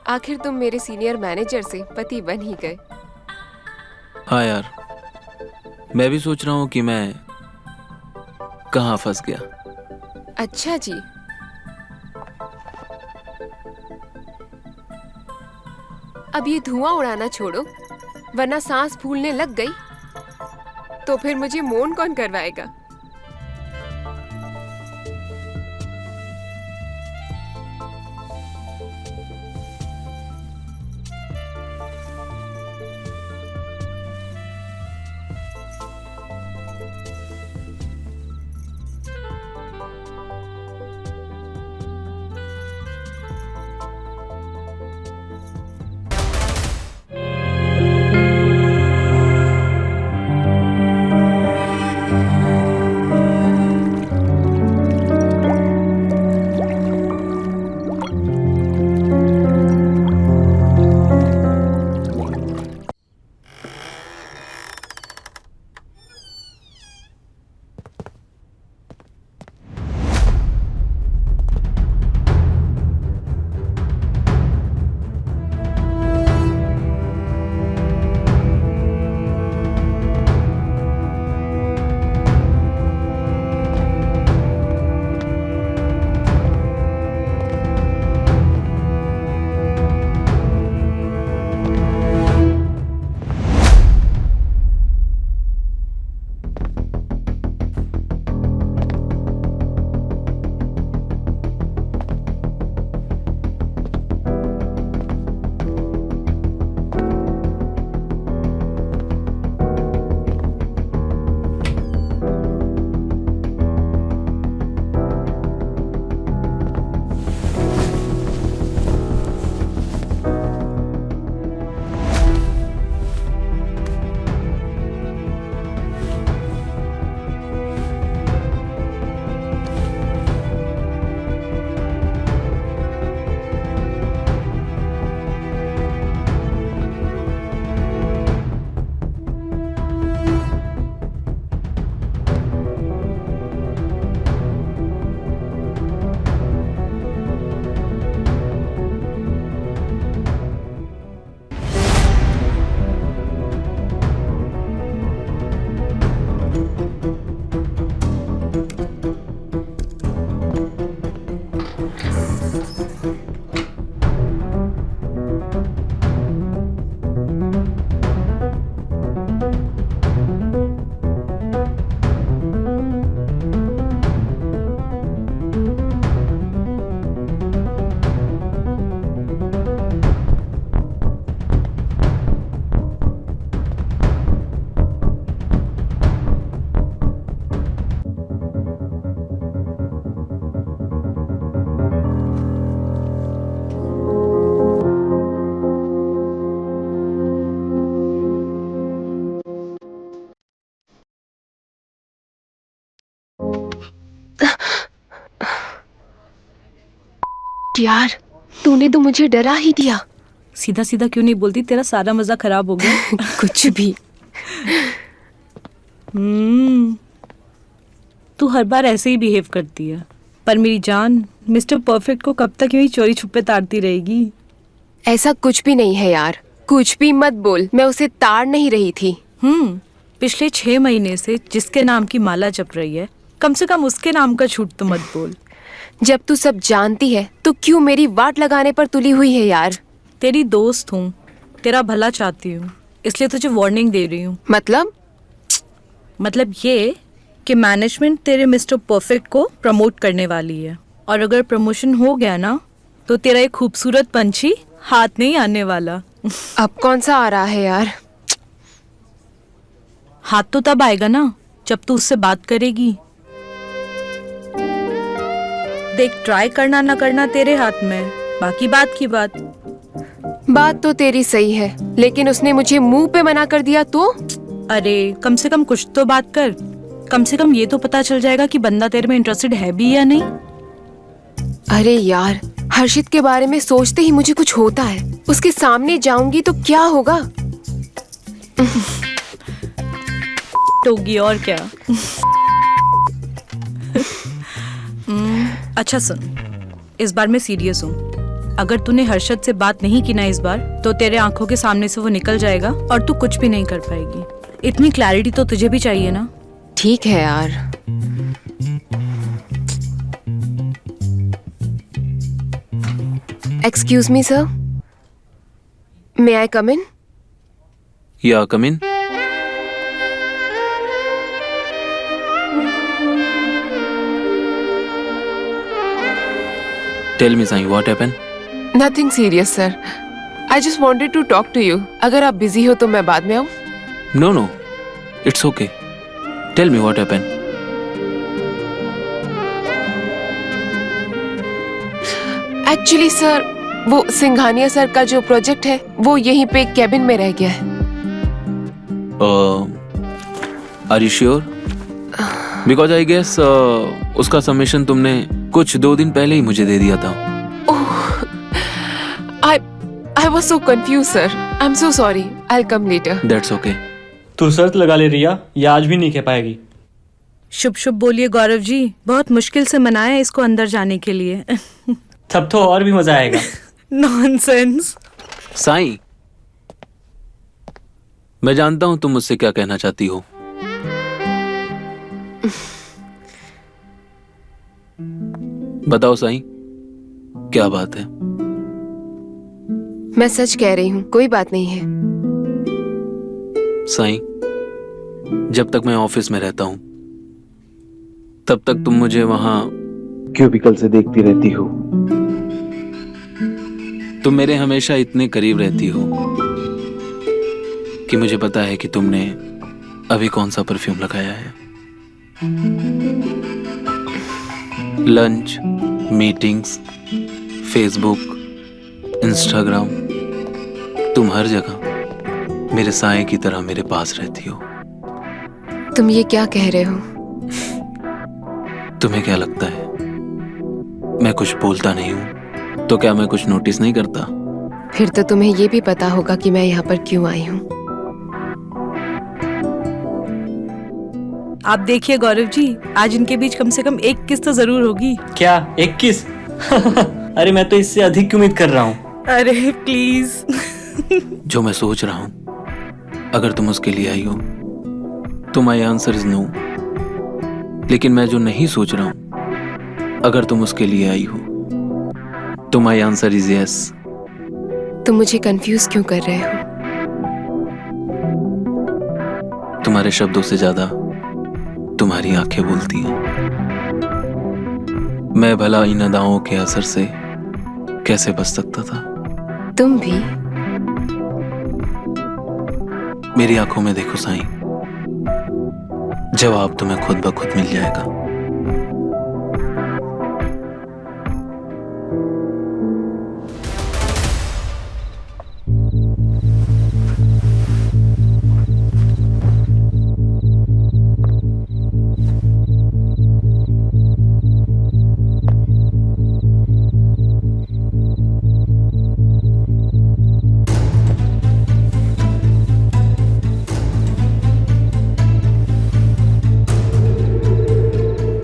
आखिर तुम मेरे सीनियर मैनेजर से पति बन ही गए। हाँ यार, मैं भी सोच रहा हूँ कि मैं कहाँ फंस गया। अच्छा जी। अब ये धुआं उड़ाना छोड़ो, वरना सांस फूलने लग गई तो फिर मुझे मौन कौन करवाएगा। यार, तूने तो मुझे डरा ही दिया। सीधा सीधा क्यों नहीं बोलती? तेरा सारा मजा खराब हो गया। कुछ भी। तू हर बार ऐसे ही बिहेव करती है। पर मेरी जान, मिस्टर परफेक्ट को कब तक यूं ही चोरी छुपे ताड़ती रहेगी? ऐसा कुछ भी नहीं है यार, कुछ भी मत बोल। मैं उसे ताड़ नहीं रही थी। पिछले 6 महीने से जिसके नाम की माला जप रही है, कम से कम उसके नाम का झूठ तो मत बोल। जब तू सब जानती है तो क्यों मेरी वाट लगाने पर तुली हुई है यार? तेरी दोस्त हूँ, तेरा भला चाहती हूँ, इसलिए तुझे वार्निंग दे रही हूँ। मतलब ये कि मैनेजमेंट तेरे मिस्टर परफेक्ट को प्रमोट करने वाली है, और अगर प्रमोशन हो गया ना तो तेरा एक खूबसूरत पंछी हाथ नहीं आने वाला। अब कौन सा आ रहा है यार? हाथ तो तब आएगा ना जब तू उससे बात करेगी। देख, ट्राई करना ना करना तेरे हाथ में, बाकी बात की बात। बात तो तेरी सही है, लेकिन उसने मुझे मुंह पे मना कर दिया तो? अरे कम से कम कुछ तो बात कर। कम से कम ये तो पता चल जाएगा कि बंदा तेरे में इंटरेस्टेड है भी या नहीं। अरे यार, हर्षित के बारे में सोचते ही मुझे कुछ होता है। उसके सामने जाऊंगी तो क्या होगा? टोगी और क्या। अच्छा सुन, इस बार मैं सीरियस हूँ। अगर तूने हर्षद से बात नहीं की ना इस बार, तो तेरे आंखों के सामने से वो निकल जाएगा और तू कुछ भी नहीं कर पाएगी। इतनी क्लैरिटी तो तुझे भी चाहिए ना। ठीक है यार। Excuse me sir, may I come in? Yeah come in. Tell me Sai, what happened? Nothing serious sir, I just wanted to talk to you. अगर आप बिजी हो तो मैं बाद में आऊँ? No no, it's okay. Tell me what happened. Actually sir, वो Singhania sir का जो प्रोजेक्ट है वो यहीं पे कैबिन में रह गया है। Are you sure? Because I guess उसका सबमिशन तुमने कुछ 2 दिन पहले ही मुझे दे दिया था। I was so confused, sir. I'm so sorry. I'll come later. That's okay. तू शर्त लगा ले रिया, ये आज भी नहीं कह पाएगी। शुभ शुभ बोलिए गौरव जी, बहुत मुश्किल से मनाया इसको अंदर जाने के लिए। तब तो और भी मजा आएगा। नॉनसेंस। साईं, मैं जानता हूं तुम मुझसे क्या कहना चाहती हो। बताओ साईं, क्या बात है? मैं सच कह रही हूँ, कोई बात नहीं है। साईं, जब तक मैं ऑफिस में रहता हूं तब तक तुम मुझे वहां क्यूबिकल से देखती रहती हो। तुम मेरे हमेशा इतने करीब रहती हो कि मुझे पता है कि तुमने अभी कौन सा परफ्यूम लगाया है। लंच, मीटिंग्स, फेसबुक, इंस्टाग्राम, तुम हर जगह मेरे साए की तरह मेरे पास रहती हो। तुम ये क्या कह रहे हो? तुम्हें क्या लगता है मैं कुछ बोलता नहीं हूं? तो क्या मैं कुछ नोटिस नहीं करता? फिर तो तुम्हें ये भी पता होगा कि मैं यहाँ पर क्यों आई हूँ। आप देखिए गौरव जी, आज इनके बीच कम से कम एक किस तो जरूर होगी। क्या 21? अरे मैं तो इससे अधिक की उम्मीद कर रहा हूँ। अरे प्लीज। जो मैं सोच रहा हूं, अगर तुम उसके लिए आई हो तो माय आंसर इज नो। लेकिन मैं जो नहीं सोच रहा हूं, अगर तुम उसके लिए आई हो तो माय आंसर इज यस। तुम मुझे कंफ्यूज क्यों कर रहे हो? तुम्हारे शब्दों से ज्यादा तुम्हारी आंखें बोलती हैं। मैं भला इन अदाओं के असर से कैसे बच सकता था? तुम भी? मेरी आंखों में देखो साईं, जवाब तुम्हें खुद ब खुद मिल जाएगा।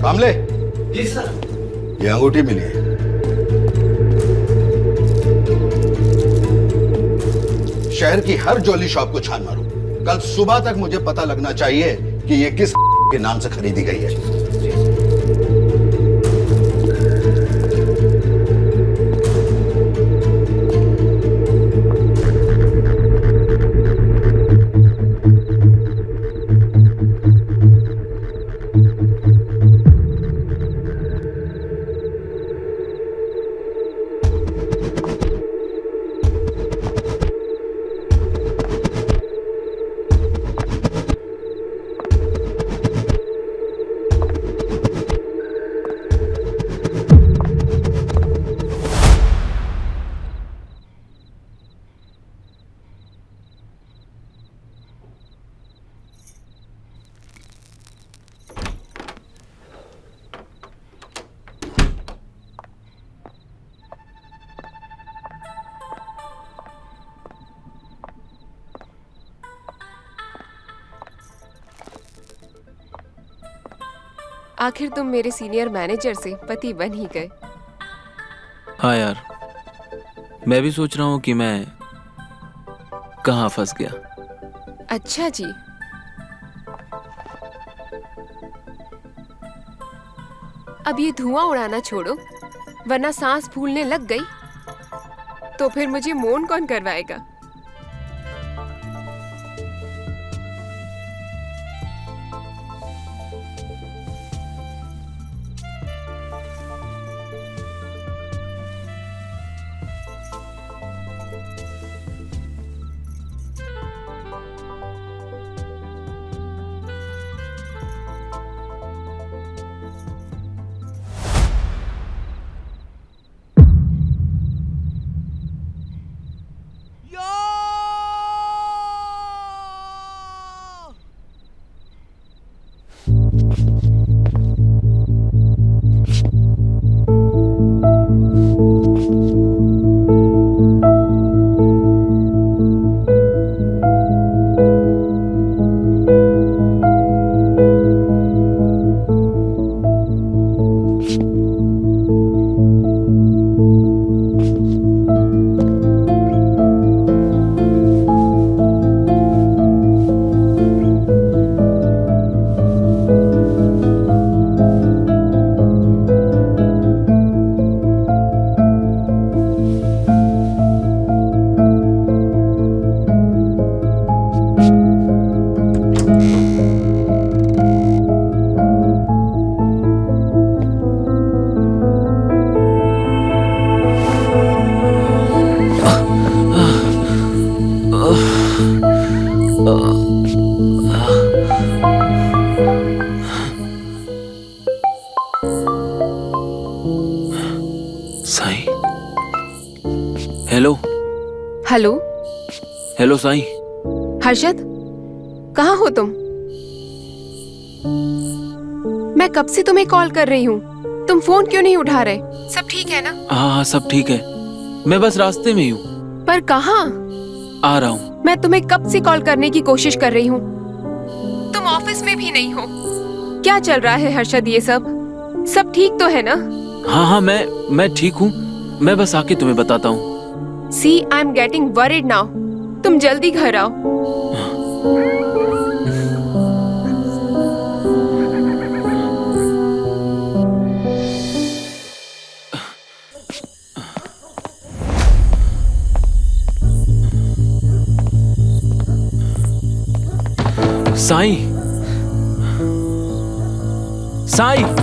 कामले जी सर, ये अंगूठी मिली है। शहर की हर ज्वेलरी शॉप को छान मारो। कल सुबह तक मुझे पता लगना चाहिए कि ये किस के नाम से खरीदी गई है। आखिर तुम मेरे सीनियर मैनेजर से पति बन ही गए। हाँ यार, मैं भी सोच रहा हूँ कि मैं कहाँ फंस गया। अच्छा जी। अब ये धुआं उड़ाना छोड़ो, वरना सांस फूलने लग गई तो फिर मुझे मौन कौन करवाएगा। Sai. Hello hello. Hello Sai. Harshad, कहाँ हो तुम? मैं कब से तुम्हें कॉल कर रही हूँ, तुम फोन क्यों नहीं उठा रहे? सब ठीक है ना? हाँ सब ठीक है, मैं बस रास्ते में ही हूँ। पर कहाँ? आ रहा हूँ। मैं तुम्हें कब से कॉल करने की कोशिश कर रही हूँ, तुम ऑफिस में भी नहीं हो। क्या चल रहा है हर्षद ये सब ठीक तो है ना? हाँ मैं ठीक हूँ, मैं बस आके तुम्हें बताता हूँ। See, I'm getting worried now. तुम जल्दी घर आओ। साईं, साईं।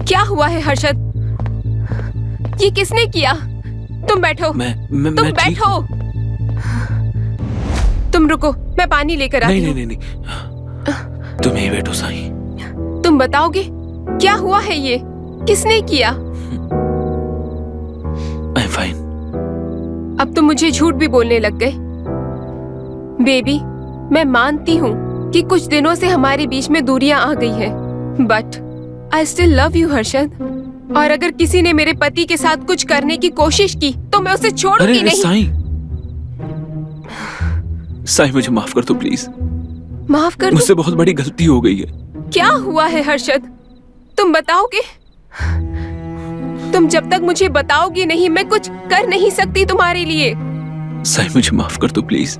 क्या हुआ है हर्षद? ये किसने किया? तुम बैठो। तुम तुम ठीक बैठो। हूँ। तुम रुको, मैं पानी लेकर आती हूँ। नहीं, तुम यहीं बैठो साईं। तुम बताओगे क्या हुआ है? ये किसने किया? I am fine. अब तुम मुझे झूठ भी बोलने लग गए। बेबी, मैं मानती हूँ कि कुछ दिनों से हमारे बीच में दूरियां आ गई है, but I still love you Harshad. और अगर किसी ने मेरे पति के साथ कुछ करने की कोशिश की तो मैं उसे छोड़ूंगी नहीं। साईं मुझे माफ कर दो प्लीज। माफ कर दो? मुझसे बहुत बड़ी गलती हो गई है। क्या हुआ है हर्षद? तुम बताओगे? तुम जब तक मुझे बताओगे नहीं, मैं कुछ कर नहीं सकती तुम्हारे लिए। साईं मुझे माफ कर दो प्लीज,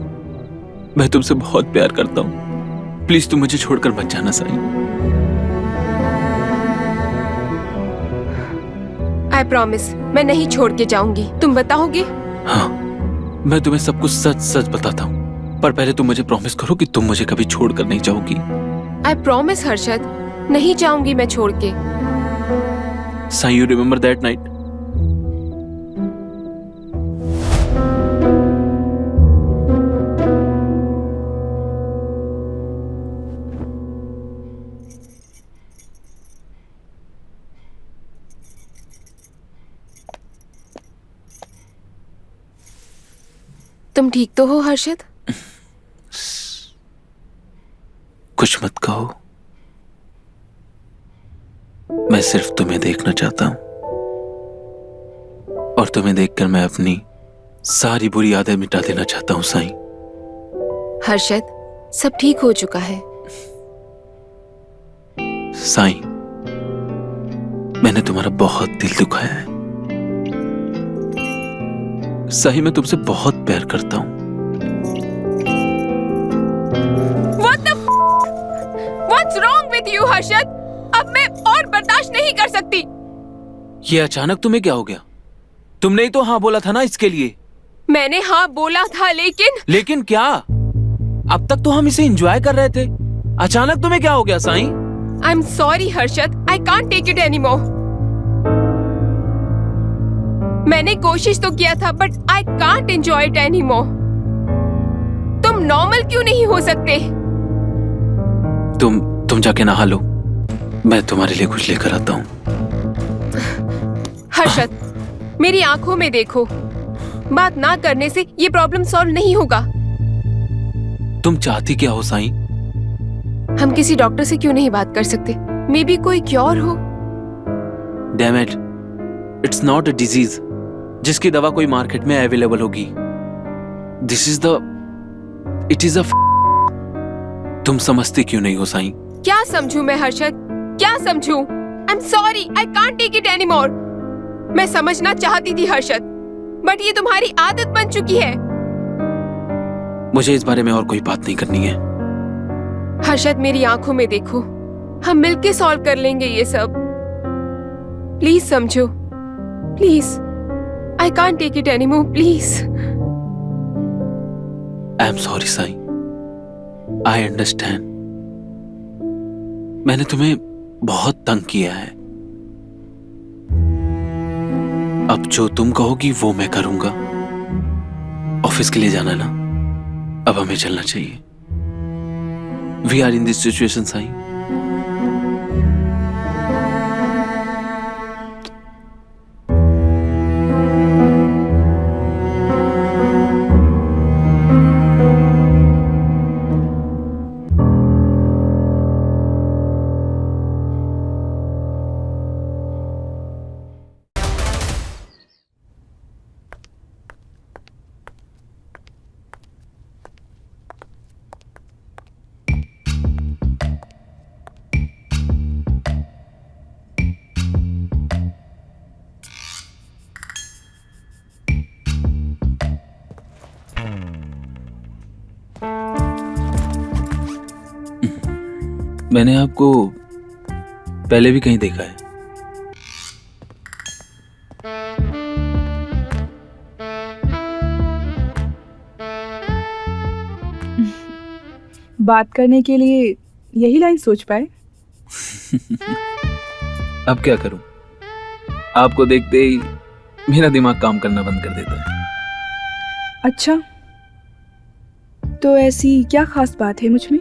मैं तुमसे बहुत प्यार करता हूँ। प्लीज तुम मुझे छोड़कर मत जाना साईं। आई प्रॉमिस, मैं नहीं छोड़ के जाऊंगी। तुम बताओगे? हाँ, मैं तुम्हें सब कुछ सच सच बताता हूँ, पर पहले तुम मुझे प्रॉमिस करो कि तुम मुझे कभी छोड़कर नहीं जाओगी। आई प्रॉमिस हर्षद, नहीं जाऊंगी मैं छोड़ के। Sai, you remember that night? तुम ठीक तो हो हर्षद? कुछ मत कहो, मैं सिर्फ तुम्हें देखना चाहता हूं और तुम्हें देखकर मैं अपनी सारी बुरी आदतें मिटा देना चाहता हूं साईं। हर्षद, सब ठीक हो चुका है। साईं, मैंने तुम्हारा बहुत दिल दुखाया है। सही में तुमसे बहुत प्यार करता हूं। What's wrong with you, Harshad? अब मैं और बर्दाश्त नहीं कर सकती। ये अचानक तुम्हें क्या हो गया? तुमने ही तो हाँ बोला था ना इसके लिए। मैंने हाँ बोला था, लेकिन क्या? अब तक तो हम इसे एंजॉय कर रहे थे, अचानक तुम्हें क्या हो गया Sai? I'm sorry, Harshad. I can't take it anymore. मैंने कोशिश तो किया था, but I can't enjoy it anymore. तुम नॉर्मल क्यों नहीं हो सकते? तुम जाके नहा लो, मैं तुम्हारे लिए कुछ लेकर आता हूँ। हर्षद, मेरी आंखों में देखो। बात ना करने से ये प्रॉब्लम सॉल्व नहीं होगा। तुम चाहती क्या हो साईं? हम किसी डॉक्टर से क्यों नहीं बात कर सकते? मे बी कोई क्योर हो। Damn it, it's not a disease जिसकी दवा कोई मार्केट में अवेलेबल होगी। It is a तुम समझती क्यों नहीं हो साईं? क्या समझूं मैं हर्षद, क्या समझूं? I'm sorry, I can't take it anymore. मैं समझना चाहती थी हर्षद, बट ये तुम्हारी आदत बन चुकी है। मुझे इस बारे में और कोई बात नहीं करनी है। हर्षद, मेरी आंखों में देखो, हम मिलके सॉल्व कर लेंगे ये सब। प्लीज समझो, please. I can't take it anymore, please. I'm sorry Sai, I understand. मैंने तुम्हें बहुत तंग किया है। अब जो तुम कहोगी वो मैं करूंगा। ऑफिस के लिए जाना ना, अब हमें चलना चाहिए। We are in this situation Sai. मैंने आपको पहले भी कहीं देखा है। बात करने के लिए यही लाइन सोच पाए। अब क्या करूं? आपको देखते ही मेरा दिमाग काम करना बंद कर देता है। अच्छा, तो ऐसी क्या खास बात है मुझ में?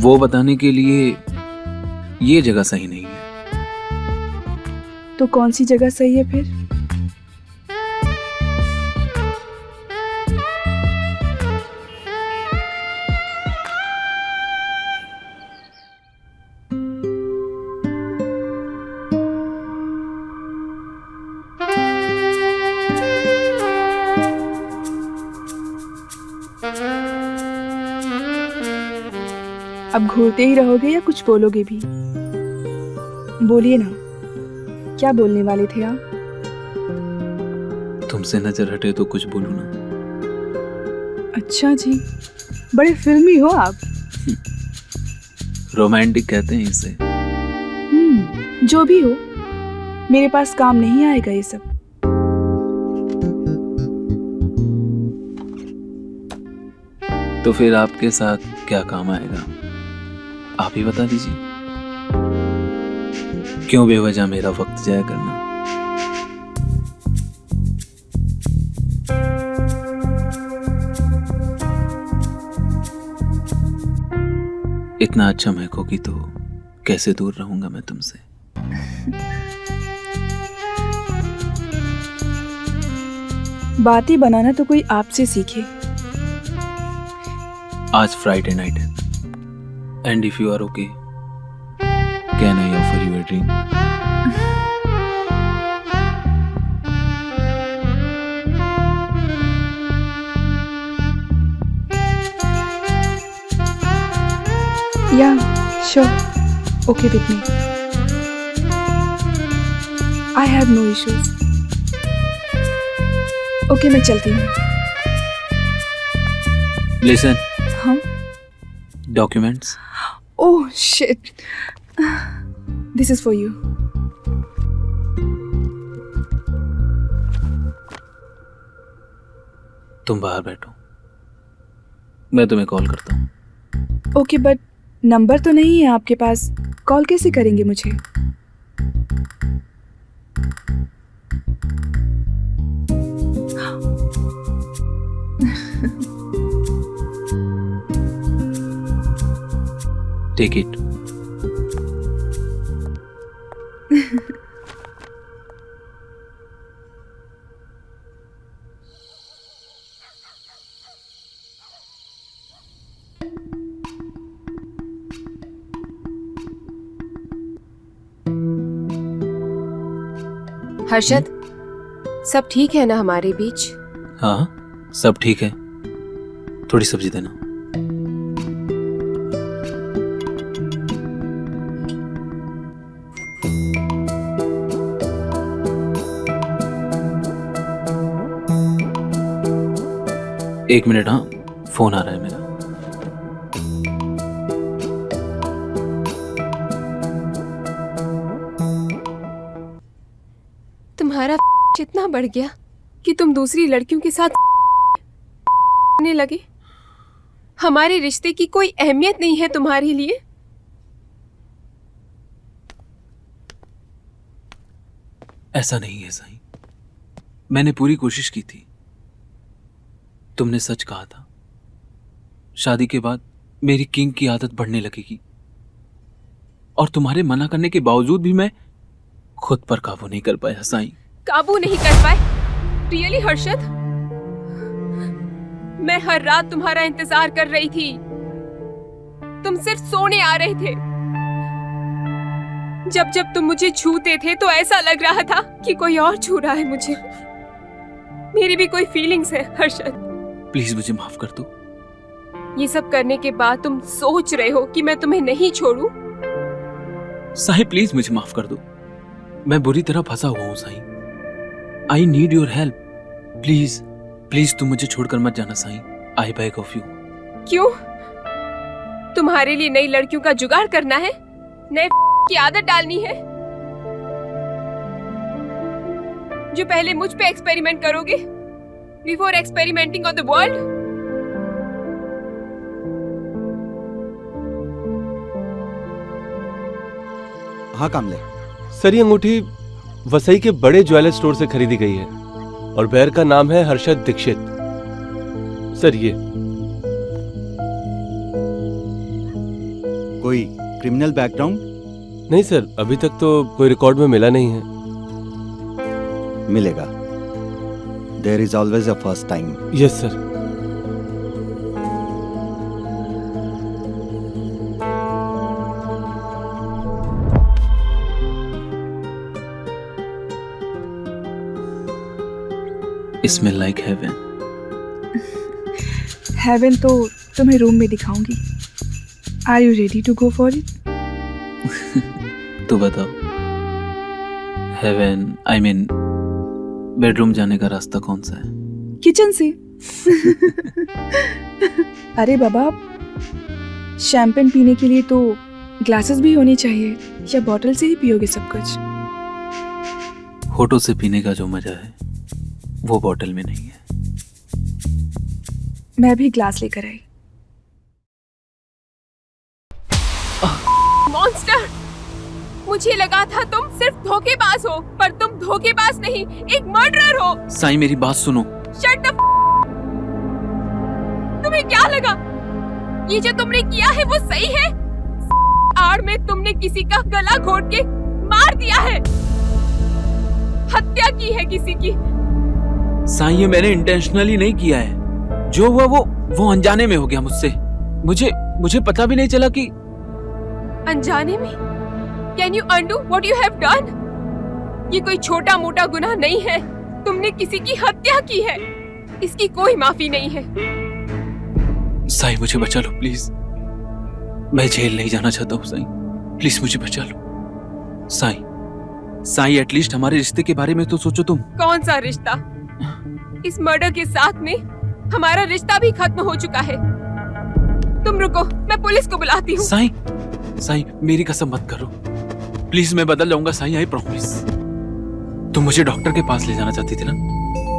वो बताने के लिए ये जगह सही नहीं है। तो कौन सी जगह सही है फिर? अब घूरते ही रहोगे या कुछ बोलोगे भी? बोलिए ना, क्या बोलने वाले थे आप? तुमसे नजर हटे तो कुछ बोलूं ना। अच्छा जी, बड़े फिल्मी हो आप। रोमांटिक कहते हैं इसे। जो भी हो, मेरे पास काम नहीं आएगा ये सब। तो फिर आपके साथ क्या काम आएगा, आप ही बता दीजिए। क्यों बेवजह मेरा वक्त जाया करना? इतना अच्छा महकोगी तो कैसे दूर रहूंगा मैं तुमसे। बातें बनाना तो कोई आपसे सीखे। आज फ्राइडे नाइट है, And if you are okay, can I offer you a drink? Yeah, sure. Okay with me. I have no issues. Okay, मैं चलती हूँ. Listen, हाँ? documents. Oh shit. This is for you. तुम बाहर बैठो, मैं तुम्हें कॉल करता हूँ. ओके बट नंबर तो नहीं है आपके पास. कॉल कैसे करेंगे मुझे? Take it. हर्षद, सब ठीक है ना हमारे बीच? हाँ, सब ठीक है. थोड़ी सब्जी देना. एक मिनट. हाँ, फोन आ रहा है मेरा. तुम्हारा इतना बढ़ गया कि तुम दूसरी लड़कियों के साथ करने लगे. हमारे रिश्ते की कोई अहमियत नहीं है तुम्हारे लिए. ऐसा नहीं है साईं, मैंने पूरी कोशिश की थी. तुमने सच कहा था, शादी के बाद मेरी किंग की आदत बढ़ने लगेगी, और तुम्हारे मना करने के बावजूद भी मैं खुद पर काबू नहीं कर पाया साईं. काबू नहीं कर पाए? रियली हर्षद? मैं हर रात तुम्हारा इंतजार कर रही थी. तुम सिर्फ सोने आ रहे थे. जब जब तुम मुझे छूते थे तो ऐसा लग रहा था कि कोई और छू रहा है मुझे. मेरी भी कोई फीलिंग्स है हर्षद. प्लीज मुझे माफ कर दो. ये सब करने के बाद तुम सोच रहे हो कि मैं तुम्हें नहीं छोड़ूं? साईं प्लीज मुझे माफ कर दो. मैं बुरी तरह फंसा हुआ हूं Sai. I need your help. Please please तुम मुझे छोड़कर मत जाना Sai. I beg of you. क्यों? तुम्हारे लिए नई लड़कियों का जुगाड़ करना है? नए की आदत डालनी है जो पहले मुझ पे एक्सपेरिमेंट करोगे before experimenting on the world? हाँ कामले, सर ये अंगूठी वसई के बड़े ज्वेलर स्टोर से खरीदी गई है और बेयर का नाम है हर्षद दीक्षित. सर ये कोई क्रिमिनल बैकग्राउंड? नहीं सर, अभी तक तो कोई रिकॉर्ड में मिला नहीं है. मिलेगा. There is always a first time. Yes sir. Smell like heaven. Heaven तो तुम्हें रूम में दिखाऊंगी. Are you ready to go for it? तो बताओ, हेवन आई मीन बेडरूम जाने का रास्ता कौन सा है? किचन से. अरे बाबा, शैंपेन पीने के लिए तो ग्लासेस भी होनी चाहिए, या बॉटल से ही पियोगे सब कुछ? होठों से पीने का जो मजा है वो बॉटल में नहीं है. मैं भी ग्लास लेकर आई. मॉन्स्टर! मुझे लगा था तुम सिर्फ धोखेबाज हो, पर तुम धोखेबाज नहीं, एक मर्डरर हो. साईं मेरी बात सुनो. Shut up! तुम्हें क्या लगा ये जो तुमने किया है वो सही है? आड़ में तुमने किसी का गला घोट के मार दिया है, हत्या की है किसी की. साईं ये मैंने इंटेंशनली नहीं किया है. जो हुआ वो अनजाने में हो गया मुझसे. मुझे पता भी नहीं चला कि अनजाने में? Can you undo what you have done? ये कोई छोटा मोटा गुनाह नहीं है। तुमने किसी की हत्या की है। इसकी कोई माफी नहीं है। साईं मुझे बचा लो प्लीज। मैं जेल नहीं जाना चाहता हूँ साईं, प्लीज मुझे बचा लो। साईं एटलीस्ट हमारे रिश्ते के बारे में तो सोचो तुम। कौन सा रिश्ता? इस मर्डर के साथ में हमारा रिश्ता भी खत्म हो चुका है। तुम रुको, मैं पुलिस को बुलाती हूँ। साईं मेरी कसम मत करो प्लीज, मैं बदल जाऊंगा साईं, आई प्रॉमिस। तुम मुझे डॉक्टर के पास ले जाना चाहती थी ना,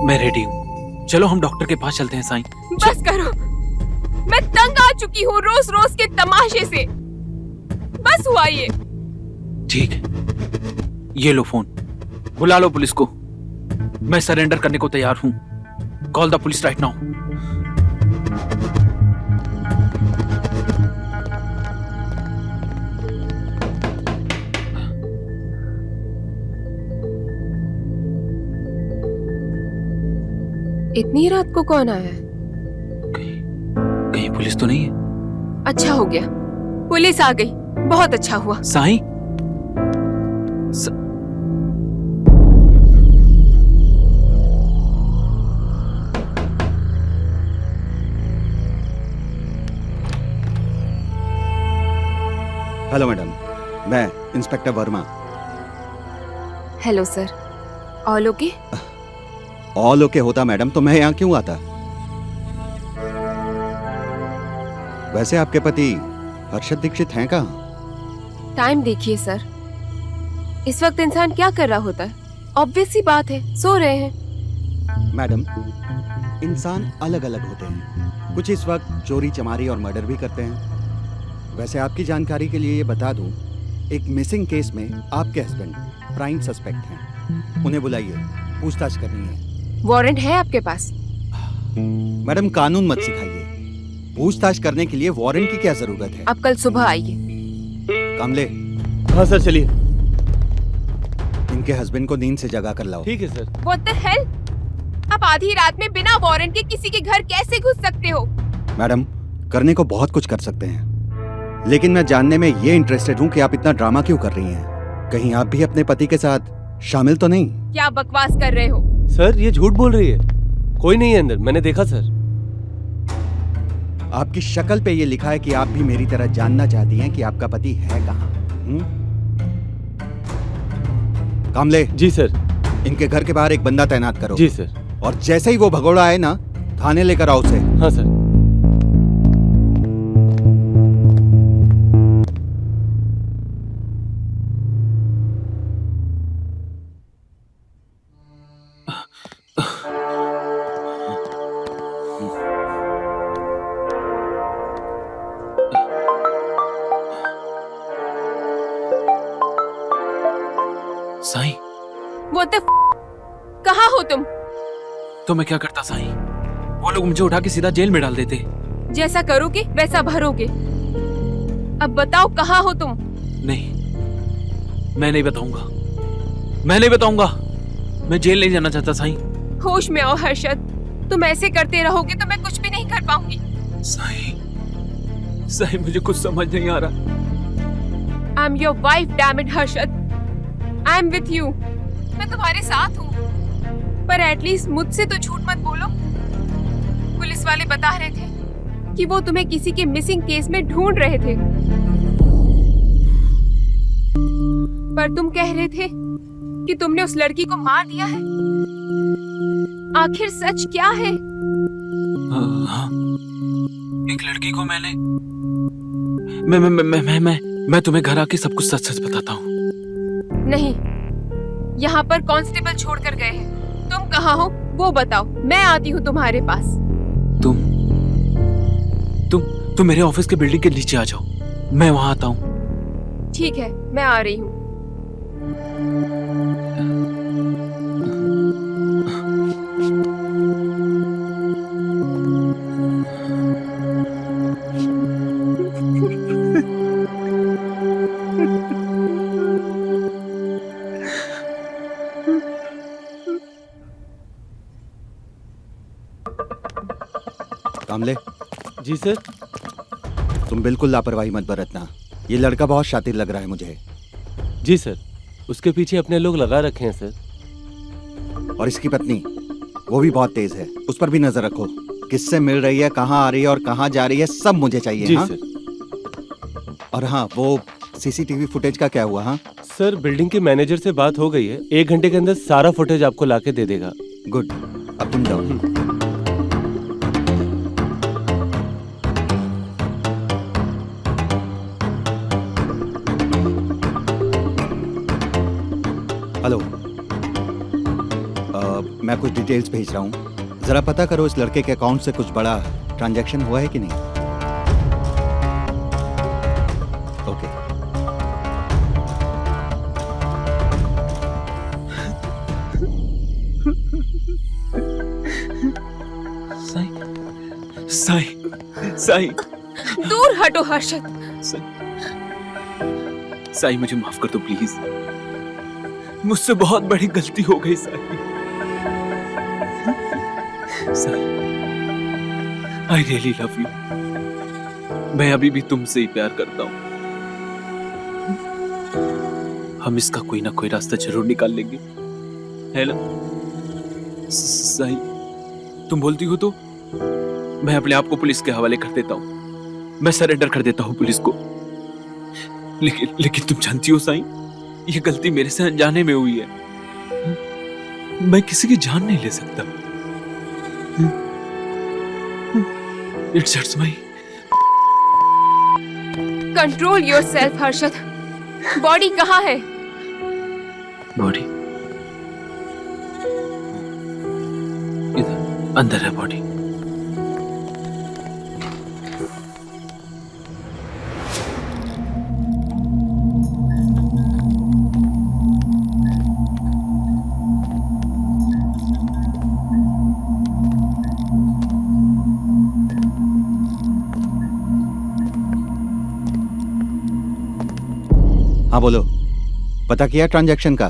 मैं रेडी हूँ। चलो हम डॉक्टर के पास चलते हैं साईं। बस करो, मैं तंग आ चुकी हूँ रोज रोज के तमाशे से। बस हुआ ये। ठीक है, ये लो फोन, बुला लो पुलिस को। मैं सरेंडर करने को तैयार हूँ। Call the police right now. इतनी रात को कौन आया है? कहीं पुलिस तो नहीं है? अच्छा हो गया, पुलिस आ गई। बहुत अच्छा हुआ। साईं हेलो मैडम, मैं inspector Verma. Hello sir, all okay? All okay होता मैडम तो मैं यहाँ क्यों आता? वैसे आपके पति हर्षद दीक्षित हैं कहाँ? टाइम देखिए सर, इस वक्त इंसान क्या कर रहा होता है? ऑब्वियस सी बात है, सो रहे हैं। मैडम, इंसान अलग अलग होते हैं। कुछ इस वक्त चोरी चमारी और मर्डर भी करते हैं। वैसे आपकी जानकारी के लिए ये बता दूं, एक मिसिंग केस में आपके हस्बैंड प्राइम सस्पेक्ट हैं। उन्हें बुलाइए, पूछताछ करनी है। वारंट है आपके पास? मैडम कानून मत सिखाइए, पूछताछ करने के लिए वारंट की क्या जरूरत है? आप कल सुबह आइए। कामले, हाँ सर चलिए। इनके हस्बैंड को नींद से जगा कर लाओ। ठीक है सर। What the hell? आप आधी रात में बिना वारंट के किसी के घर कैसे घुस सकते हो? मैडम, करने को बहुत कुछ कर सकते हैं, लेकिन मैं जानने में ये इंटरेस्टेड हूँ कि आप इतना ड्रामा क्यों कर रही हैं। कहीं आप भी अपने पति के साथ शामिल तो नहीं? क्या बकवास कर रहे हो? सर ये झूठ बोल रही है, कोई नहीं है अंदर, मैंने देखा सर। आपकी शक्ल पे ये लिखा है कि आप भी मेरी तरह जानना चाहती हैं कि आपका पति है कहाँ। कामले। जी सर। इनके घर के बाहर एक बंदा तैनात करो। जी सर। और जैसे ही वो भगोड़ा आए ना, थाने लेकर आओ उसे। हाँ सर। साईं, What the कहाँ हो तुम? तो मैं क्या करता साईं? वो लोग मुझे उठा के सीधा जेल में डाल देते। जैसा करोगे वैसा भरोगे। अब बताओ कहाँ हो तुम? नहीं, मैं नहीं बताऊंगा, मैं नहीं बताऊंगा। मैं जेल नहीं जाना चाहता साईं। होश में आओ हर्षद, तुम ऐसे करते रहोगे तो मैं कुछ भी नहीं कर पाऊंगी। साईं, साईं मुझे कुछ समझ नहीं आ रहा। I am your wife, damn it Harshad. I am with you. मैं तुम्हारे साथ हूँ, पर एटलीस्ट मुझसे तो झूठ मत बोलो। पुलिस वाले बता रहे थे कि वो तुम्हें किसी के मिसिंग केस में ढूंढ रहे थे, पर तुम कह रहे थे कि तुमने उस लड़की को मार दिया है। आखिर सच क्या है? हाँ, एक लड़की को मैं तुम्हें घर आके सब कुछ सच सच बताता हूँ। नहीं, यहाँ पर कांस्टेबल छोड़कर गए हैं। तुम कहाँ हो वो बताओ, मैं आती हूँ तुम्हारे पास। तुम मेरे ऑफिस के बिल्डिंग के नीचे आ जाओ, मैं वहां आता हूँ। ठीक है, मैं आ रही हूँ। कामले। जी सर। तुम बिल्कुल लापरवाही मत बरतना। ये लड़का बहुत शातिर लग रहा है मुझे। जी सर, उसके पीछे अपने लोग लगा रखे हैं सर। और इसकी पत्नी, वो भी बहुत तेज है, उस पर भी नजर रखो। किससे मिल रही है, कहाँ आ रही है और कहाँ जा रही है, सब मुझे चाहिए। जी हाँ? सर। और हाँ, वो सीसीटीवी फुटेज का क्या हुआ? हाँ सर, बिल्डिंग के मैनेजर से बात हो गई है, 1 घंटे के अंदर सारा फुटेज आपको लाके दे देगा। गुड, अब तुम जाओ। हेलो, मैं कुछ डिटेल्स भेज रहा हूँ, जरा पता करो इस लड़के के अकाउंट से कुछ बड़ा ट्रांजैक्शन हुआ है कि नहीं। ओके। साई साई साई दूर हटो हर्षद। साई मुझे माफ कर दो प्लीज, मुझसे बहुत बड़ी गलती हो गई Sai. Sai, I really love you. मैं अभी भी तुमसे ही प्यार करता हूं। हम इसका कोई ना कोई रास्ता जरूर निकाल लेंगे, है ना? साई, तुम बोलती हो तो मैं अपने आप को पुलिस के हवाले कर देता हूं, मैं सरेंडर कर देता हूं पुलिस को। लेकिन तुम जानती हो साई, ये गलती मेरे से अनजाने में हुई है। मैं किसी की जान नहीं ले सकता। It's hurts my. Control yourself Harshad. Body कहाँ है? बॉडी इधर अंदर है बॉडी। हाँ बोलो, पता किया ट्रांजैक्शन का?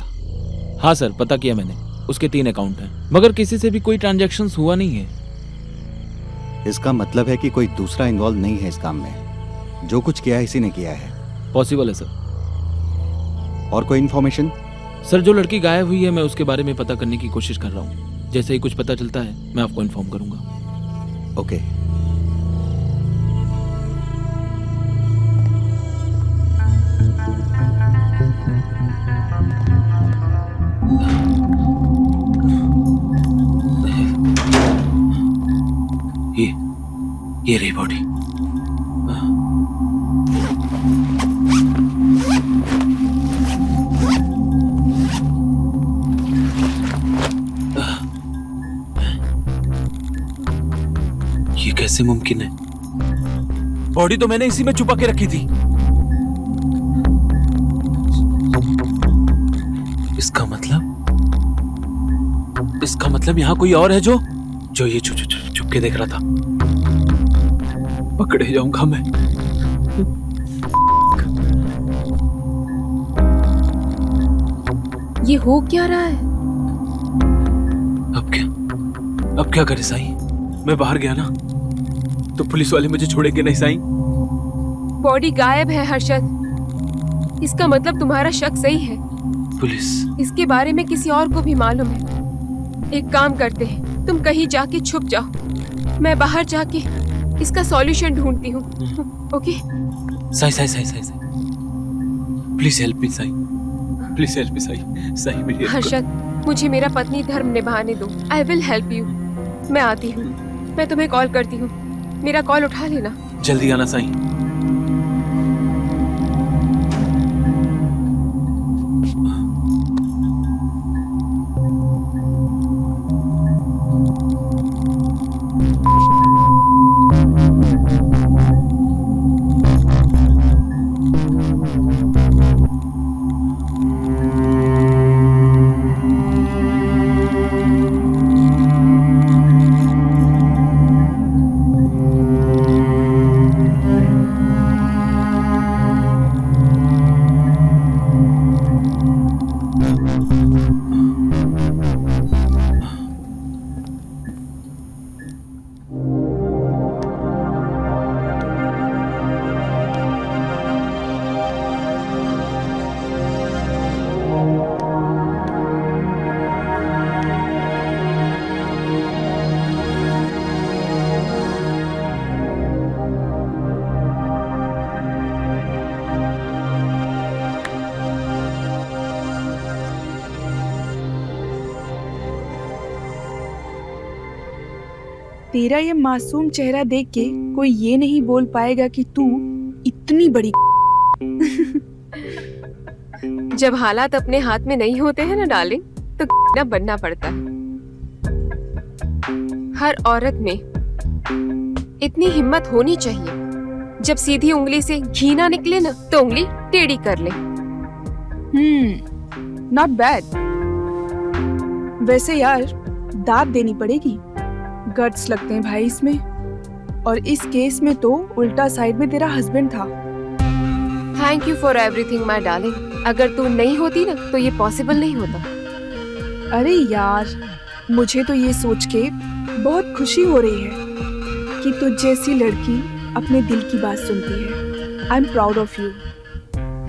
हाँ सर, पता किया मैंने। उसके 3 अकाउंट हैं, मगर किसी से भी कोई ट्रांजैक्शन हुआ नहीं है। इसका मतलब है कि कोई दूसरा इन्वॉल्व नहीं है इस काम में। जो कुछ किया है इसी ने किया है। पॉसिबल है सर। और कोई इन्फॉर्मेशन? सर, जो लड़की गायब हुई है, मैं उसके बारे में पता करने की कोशिश कर रहा हूँ। जैसे ही कुछ पता चलता है मैं आपको इन्फॉर्म करूंगा। ओके। ये रही बॉडी। ये कैसे मुमकिन है? बॉडी तो मैंने इसी में छुपा के रखी थी। इसका मतलब यहाँ कोई और है जो ये छुप के देख रहा था। पकड़े जाऊंगा मैं। ये हो क्या रहा है? अब क्या करे साईं? मैं बाहर गया ना तो पुलिस वाले मुझे छोड़ेंगे नहीं साईं। बॉडी गायब है हर्षद। इसका मतलब तुम्हारा शक सही है। पुलिस? इसके बारे में किसी और को भी मालूम है। एक काम करते हैं, तुम कहीं जाके छुप जाओ, मैं बाहर जाके इसका सॉल्यूशन ढूंढती हूँ। Okay? Sai please help me Sai, please help me Sai मेरी हेल्प करो। हर्षद, मुझे मेरा पत्नी धर्म निभाने दो। I will help you. मैं आती हूँ, मैं तुम्हें कॉल करती हूँ, मेरा कॉल उठा लेना। जल्दी आना साईं। तेरा ये मासूम चेहरा देख के कोई ये नहीं बोल पाएगा कि तू इतनी बड़ी जब हालात अपने हाथ में नहीं होते हैं ना डार्लिंग, तो ना बनना पड़ता है। हर औरत में इतनी हिम्मत होनी चाहिए, जब सीधी उंगली से घी ना निकले ना तो उंगली टेढ़ी कर ले। Not bad. वैसे यार दाद देनी पड़ेगी, गट्स लगते हैं भाई इसमें। और इस केस में तो उल्टा साइड में तेरा हस्बैंड था। Thank you for everything my darling. अगर तू नहीं होती ना तो ये पॉसिबल नहीं होता। अरे यार, मुझे तो ये सोच के बहुत खुशी हो रही है कि तुझ जैसी लड़की अपने दिल की बात सुनती है। I am proud of you.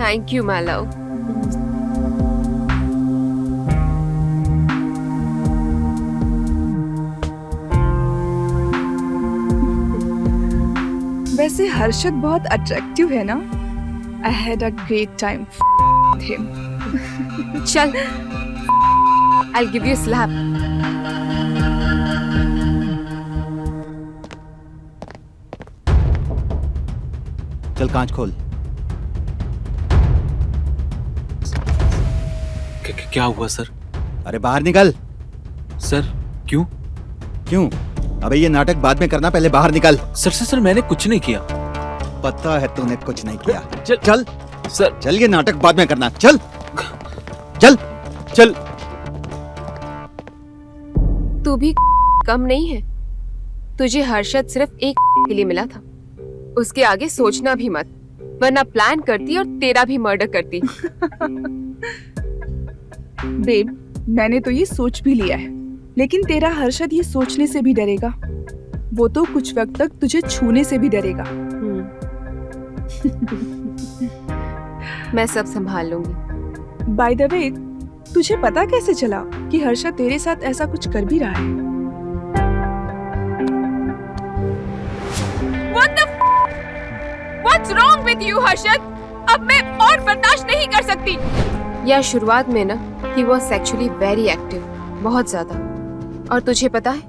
Thank you my love. वैसे हर्षद बहुत अट्रैक्टिव है ना? I had a great time with him. चल, I'll give you a slap. चल कांच खोल। क्या हुआ सर? अरे बाहर निकल। सर क्यों? क्यों? अबे ये नाटक बाद में करना, पहले बाहर निकल। सर मैंने कुछ नहीं किया। पता है तूने कुछ नहीं किया। चल चल सर। चल, ये नाटक बाद में करना। चल चल चल। तू भी कम नहीं है। तुझे हर्षद सिर्फ एक के लिए मिला था। उसके आगे सोचना भी मत, वरना प्लान करती और तेरा भी मर्डर करती। बेब, मैंने तो ये सोच भी लिया है, लेकिन तेरा हर्षद ये सोचने से भी डरेगा। वो तो कुछ वक्त तक तुझे छूने से भी डरेगा। मैं सब संभाल लूंगी। बाय द वे, तुझे पता कैसे चला कि हर्षद तेरे साथ ऐसा कुछ कर भी रहा है? What the What's wrong with you, Harshad? अब मैं और बर्दाश्त नहीं कर सकती। या शुरुआत में ना he was sexually very active, बहुत ज्यादा। और तुझे पता है,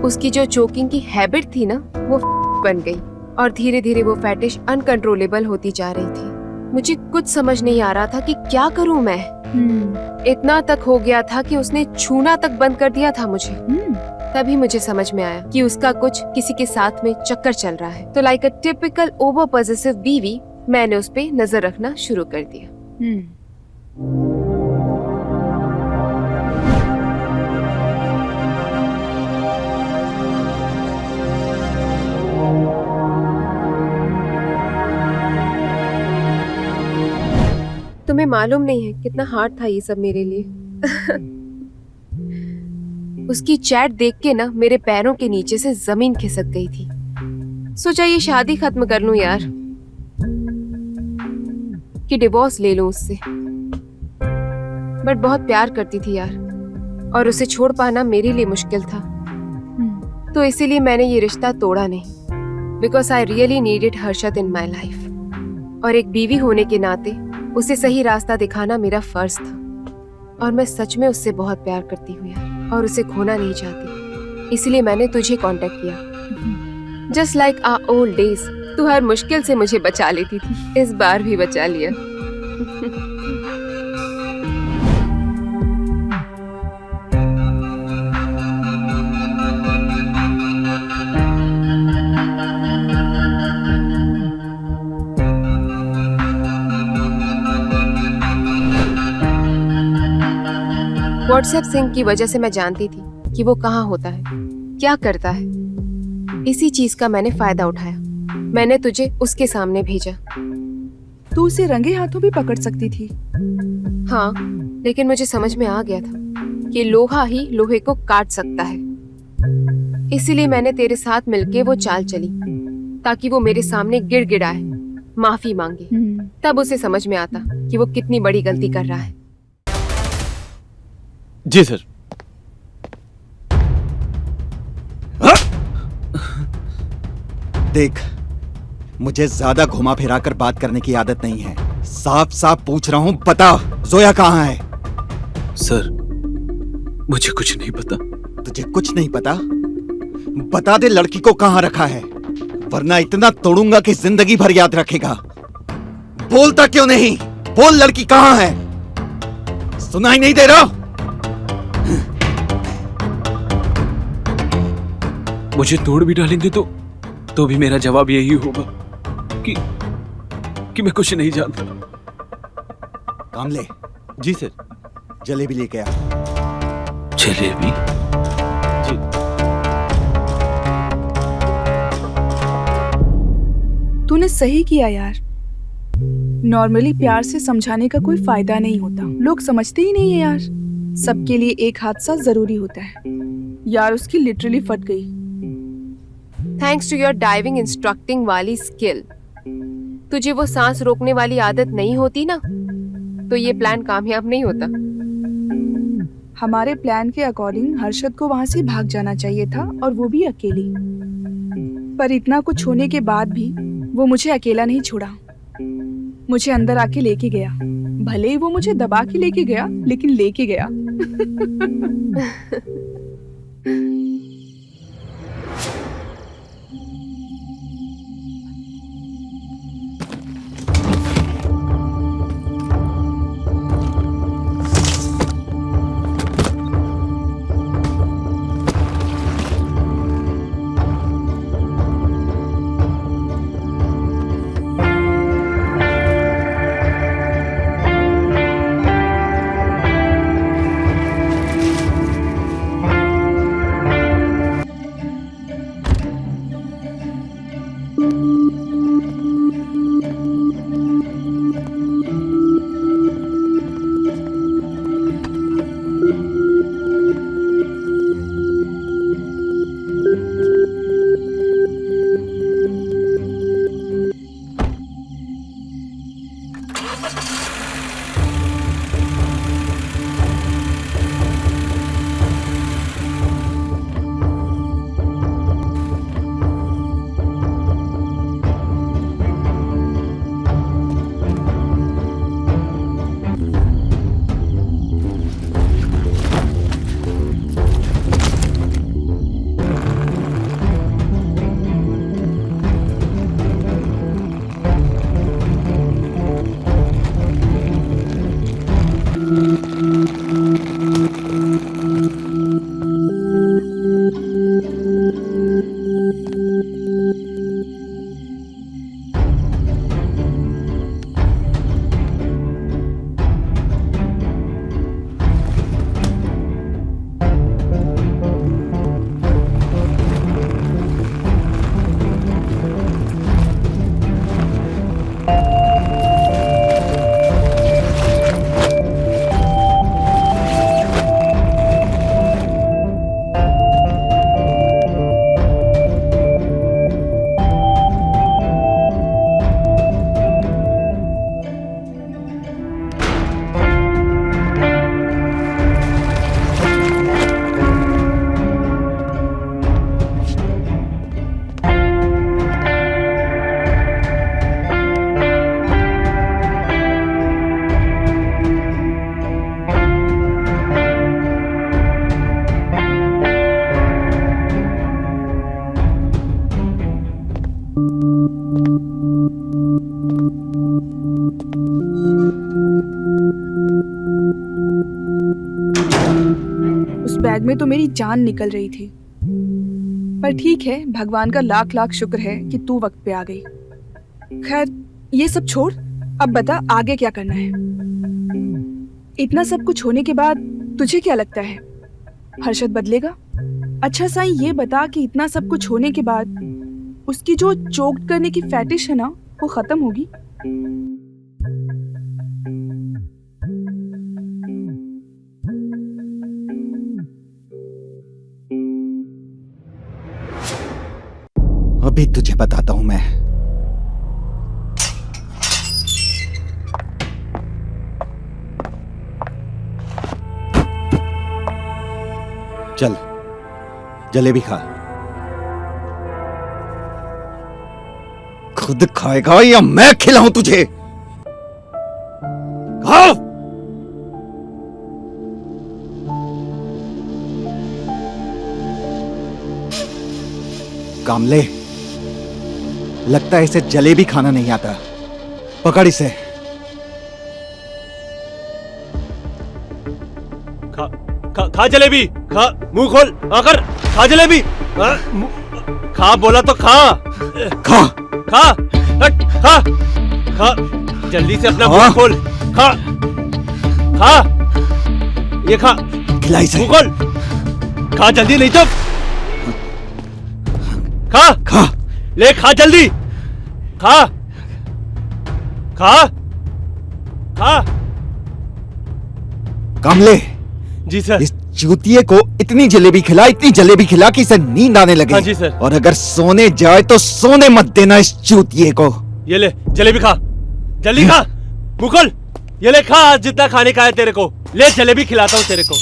उसकी जो चोकिंग की हैबिट थी ना, वो बन गई और धीरे धीरे वो फैटिश अनकंट्रोलेबल होती जा रही थी। मुझे कुछ समझ नहीं आ रहा था कि क्या करूं मैं। इतना तक हो गया था कि उसने छूना तक बंद कर दिया था मुझे। तभी मुझे समझ में आया कि उसका कुछ किसी के साथ में चक्कर चल रहा है। तो like a typical over possessive बीवी, मैंने उस पे नजर रखना शुरू कर दिया। तुम्हें मालूम नहीं है कितना हार्ड था ये सब मेरे लिए। उसकी चैट देख के ना मेरे पैरों के नीचे से जमीन खिसक गई थी। सोचा ये शादी खत्म कर लूं यार, कि डिवोर्स ले लूं उससे। बट बहुत प्यार करती थी यार, और उसे छोड़ पाना मेरे लिए मुश्किल था। तो इसीलिए मैंने ये रिश्ता तोड़ा नहीं, because I really needed Harshad in my life. और एक बीवी होने के नाते उसे सही रास्ता दिखाना मेरा फर्ज था। और मैं सच में उससे बहुत प्यार करती हूँ यार, और उसे खोना नहीं चाहती। इसलिए मैंने तुझे कांटेक्ट किया। Just like our old days, तू हर मुश्किल से मुझे बचा लेती थी, इस बार भी बचा लिया। व्हाट्सएप सिंक की वजह से मैं जानती थी कि वो कहाँ होता है, क्या करता है। इसी चीज का मैंने फायदा उठाया। मैंने तुझे उसके सामने भेजा। तू उसे रंगे हाथों भी पकड़ सकती थी। हाँ, लेकिन मुझे समझ में आ गया था कि लोहा ही लोहे को काट सकता है। इसीलिए मैंने तेरे साथ मिलके वो चाल चली, ताकि वो मेरे सामने गिड़गिड़ाए, माफी मांगे। तब उसे समझ में आता कि वो कितनी बड़ी गलती कर रहा है। जी सर। देख, मुझे ज्यादा घुमा फिरा कर बात करने की आदत नहीं है। साफ साफ पूछ रहा हूं, बता जोया कहाँ है? सर मुझे कुछ नहीं पता। तुझे कुछ नहीं पता? बता दे लड़की को कहां रखा है, वरना इतना तोड़ूंगा कि जिंदगी भर याद रखेगा। बोलता क्यों नहीं? बोल, लड़की कहां है? सुनाई नहीं दे रहा? मुझे तोड़ भी डालेंगे तो भी मेरा जवाब यही होगा कि मैं कुछ नहीं जानता। कामले, जी सर। जलेबी लेके आ। जलेबी? जी। तूने सही किया यार। नॉर्मली प्यार से समझाने का कोई फायदा नहीं होता, लोग समझते ही नहीं है यार। सबके लिए एक हादसा जरूरी होता है। यार उसकी लिटरली फट गई। Thanks to your diving instructing वाली स्किल। तुझे वो सांस रोकने वाली आदत नहीं होती ना, तो ये प्लान कामयाब नहीं होता। हमारे प्लान के अकॉर्डिंग हर्षद को वहां से भाग जाना चाहिए था, और वो भी अकेली। पर इतना कुछ होने के बाद भी वो मुझे अकेला नहीं छोड़ा, मुझे अंदर आके लेके गया। भले ही वो मुझे दबा के लेके गया, लेकिन लेके गया। उस बैग में तो मेरी जान निकल रही थी। पर ठीक है, भगवान का लाख लाख शुक्र है कि तू वक्त पे आ गई। खैर ये सब छोड़, अब बता आगे क्या करना है। इतना सब कुछ होने के बाद तुझे क्या लगता है, हर्षद बदलेगा? अच्छा साईं ये बता कि इतना सब कुछ होने के बाद उसकी जो चोक्ड करने की फैटिश है ना, वो खत्म होगी? अभी तुझे बताता हूं मैं। चल जलेबी खा। खुद खाएगा या मैं खिलाऊं तुझे? खाओ। कामले, लगता है इसे जलेबी खाना नहीं आता। पकड़ इसे। खा जलेबी, खा, मुंह खोल, आकर खा जलेबी। खा बोला तो खा। खा खा, हट, खा, खा, जल्दी से अपना मुंह खोल। खा, खा, ये खा, खिला इसे। मुंह खोल, खा जल्दी, नहीं तो खा, खा, ले खा जल्दी, खा, खा, खा। कामले, जी सर। इस चूतिए को इतनी जलेबी खिला कि इसे नींद आने लगे। हाँ जी सर। और अगर सोने जाए तो सोने मत देना इस चूतिए को। ये ले जलेबी खा, जल्दी खा, मुंह खोल, ये ले खा, आज जितना खाने का है तेरे को, ले जलेबी खिलाता हूँ तेरे को,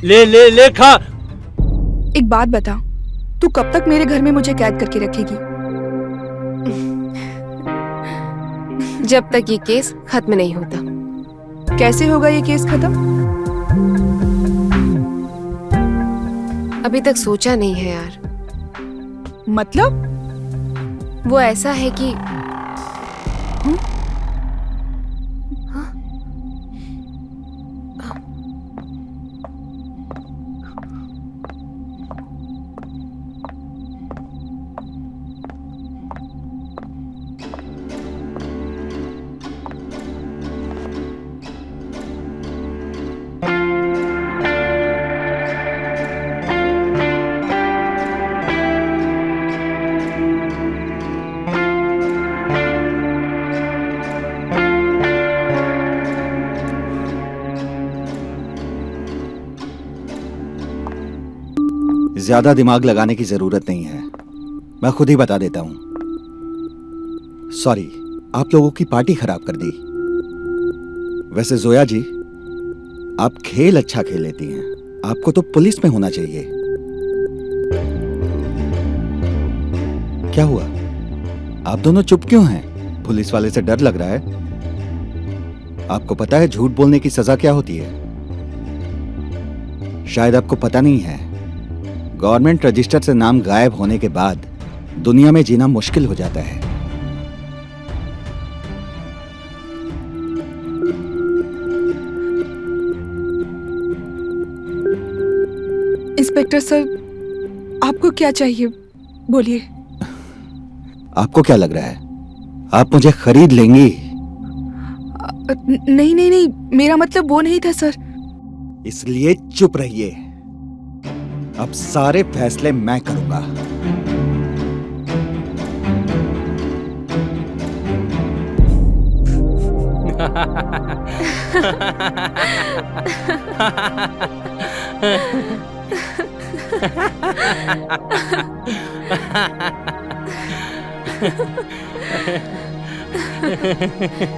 ले ले ले खा। एक बात बता, तू कब तक मेरे घर में मुझे कैद करके रखेगी? जब तक ये केस खत्म नहीं होता। कैसे होगा ये केस खत्म? अभी तक सोचा नहीं है यार। मतलब? वो ऐसा है कि ज्यादा दिमाग लगाने की जरूरत नहीं है, मैं खुद ही बता देता हूं। सॉरी, आप लोगों की पार्टी खराब कर दी। वैसे जोया जी, आप खेल अच्छा खेल लेती हैं, आपको तो पुलिस में होना चाहिए। क्या हुआ, आप दोनों चुप क्यों हैं? पुलिस वाले से डर लग रहा है? आपको पता है झूठ बोलने की सजा क्या होती है? शायद आपको पता नहीं है, गवर्नमेंट रजिस्टर से नाम गायब होने के बाद दुनिया में जीना मुश्किल हो जाता है। इंस्पेक्टर सर, आपको क्या चाहिए? बोलिए। आपको क्या लग रहा है, आप मुझे खरीद लेंगी? नहीं नहीं नहीं, मेरा मतलब वो नहीं था सर। इसलिए चुप रहिए, अब सारे फैसले मैं करूंगा।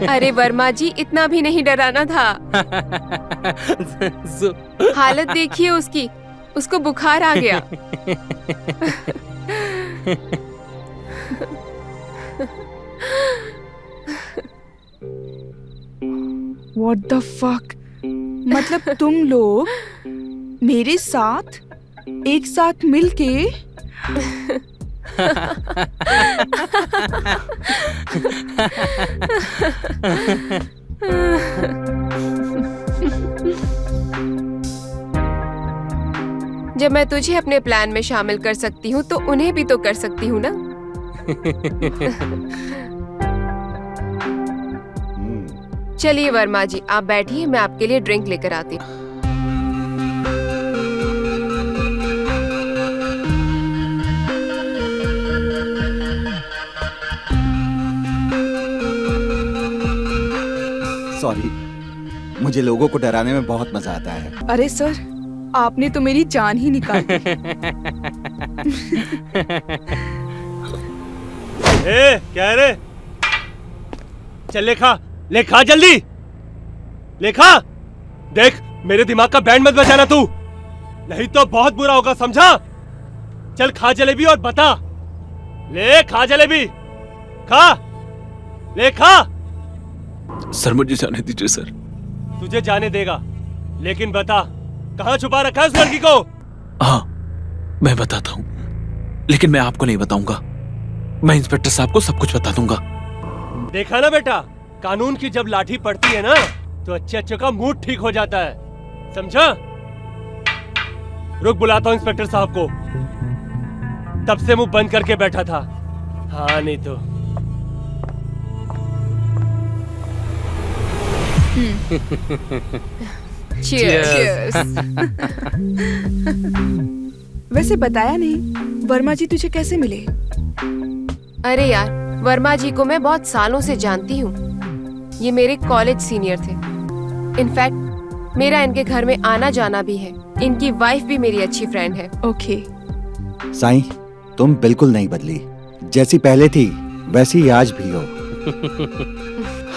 अरे वर्मा जी, इतना भी नहीं डराना था। हालत देखिए उसकी, उसको बुखार आ गया। What the fuck? मतलब तुम लोग मेरे साथ एक साथ मिलके जब मैं तुझे अपने प्लान में शामिल कर सकती हूँ तो उन्हें भी तो कर सकती हूँ ना। चलिए वर्मा जी, आप बैठिए, मैं आपके लिए ड्रिंक लेकर आती हूँ। सॉरी, मुझे लोगों को डराने में बहुत मजा आता है। अरे सर, आपने तो मेरी जान ही निकाल दी। ए, क्या रे? चल ले खा जल्दी, ले खा। देख, मेरे दिमाग का बैंड मत बजाना तू, नहीं तो बहुत बुरा होगा, समझा? चल खा जलेबी और बता। ले खा जलेबी, खा, ले खा। सर मुझे जाने दीजिए सर। तुझे जाने देगा, लेकिन बता कहाँ छुपा रखा है उस लड़की को? हाँ, मैं बताता हूँ। लेकिन मैं आपको नहीं बताऊंगा। मैं इंस्पेक्टर साहब को सब कुछ बता दूंगा। देखा ना बेटा, कानून की जब लाठी पड़ती है ना तो अच्छे अच्छे का मूड ठीक हो जाता है, समझा? रुक, बुलाता हूँ इंस्पेक्टर साहब को। तब से मुंह बंद करके बैठा था। हाँ नहीं तो। Cheers. वैसे बताया नहीं, वर्मा जी तुझे कैसे मिले? अरे यार, वर्मा जी को मैं बहुत सालों से जानती हूँ। ये मेरे कॉलेज सीनियर थे। इनफैक्ट मेरा इनके घर में आना जाना भी है। इनकी वाइफ भी मेरी अच्छी फ्रेंड है। ओके। साईं, तुम बिल्कुल नहीं बदली। जैसी पहले थी वैसी आज भी हो।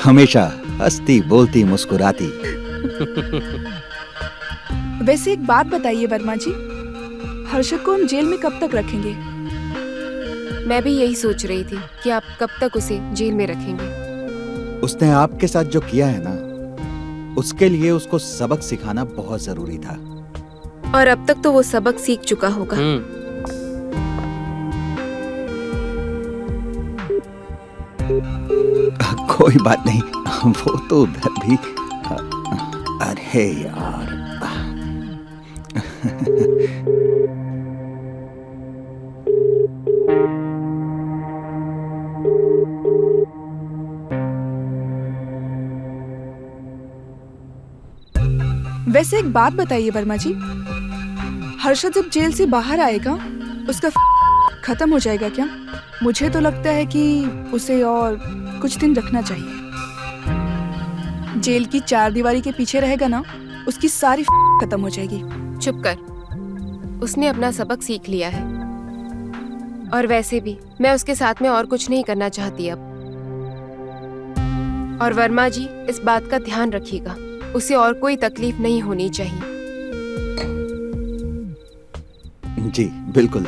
हमेशा हंसती बोलती मुस्कुराती। वैसे एक बात बताइए वर्मा जी, हर्षद को हम जेल में कब तक रखेंगे? मैं भी यही सोच रही थी कि आप कब तक उसे जेल में रखेंगे। उसने आपके साथ जो किया है ना, उसके लिए उसको सबक सिखाना बहुत जरूरी था। और अब तक तो वो सबक सीख चुका होगा। कोई बात नहीं, वो तो उधर भी। अरे यार। वैसे एक बात बताइए वर्मा जी, हर्षद जब जेल से बाहर आएगा उसका खत्म हो जाएगा क्या? मुझे तो लगता है कि उसे और कुछ दिन रखना चाहिए। जेल की चारदीवारी के पीछे रहेगा ना, उसकी सारी खत्म हो जाएगी। चुप कर, उसने अपना सबक सीख लिया है। और वैसे भी मैं उसके साथ में और कुछ नहीं करना चाहती अब। और वर्मा जी इस बात का ध्यान रखिएगा, उसे और कोई तकलीफ नहीं होनी चाहिए। जी बिल्कुल।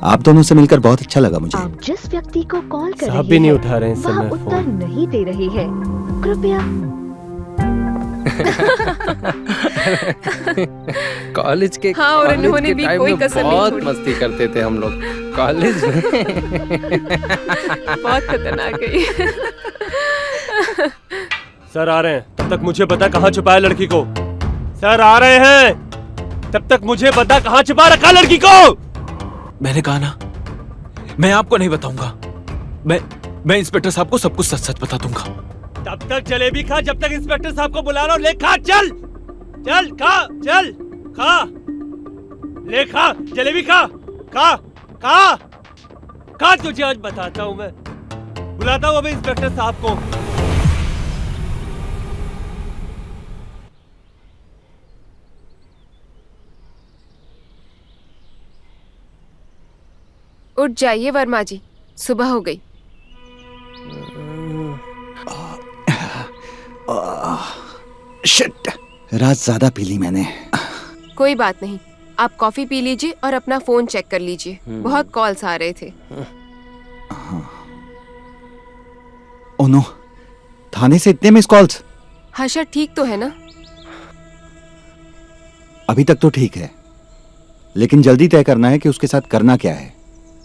आप दोनों से मिलकर बहुत अच्छा लगा मुझे। आप जिस व्यक्ति को कॉल कर साहब रहे भी नहीं हैं, उठा रहे हैं इस वह समय उत्तर फोन। नहीं दे रहे हैं। कृपया। कॉलेज के हाँ, और कॉलेज इन्होंने के भी टाइम कोई में कसर नहीं बहुत छोड़ी। मस्ती करते थे हम लोग कॉलेज में। बहुत खतरनाक है ये। सर आ रहे हैं, तब तक मुझे बता कहाँ छुपाया लड़की को। सर आ रहे हैं, तब तक मुझे बता कहाँ छुपा रखा लड़की को। मैंने कहा ना, मैं आपको नहीं बताऊंगा। मैं इंस्पेक्टर साहब को सब कुछ सच सच बता दूंगा। तब तक जलेबी खा जब तक इंस्पेक्टर साहब को बुला रहा हूं। ले खा, चल चल खा, चल खा, ले खा, जलेबी खा, खा खा खा। तुझे आज बताता हूं मैं। बुलाता हूं अभी इंस्पेक्टर साहब को। उठ जाइए वर्मा जी, सुबह हो गई। शिट, रात ज्यादा पी ली मैंने। कोई बात नहीं, आप कॉफी पी लीजिए और अपना फोन चेक कर लीजिए। बहुत कॉल्स आ रहे थे। ओ नो, थाने से इतने मिस कॉल्स। हर्षद ठीक तो है ना? अभी तक तो ठीक है, लेकिन जल्दी तय करना है कि उसके साथ करना क्या है,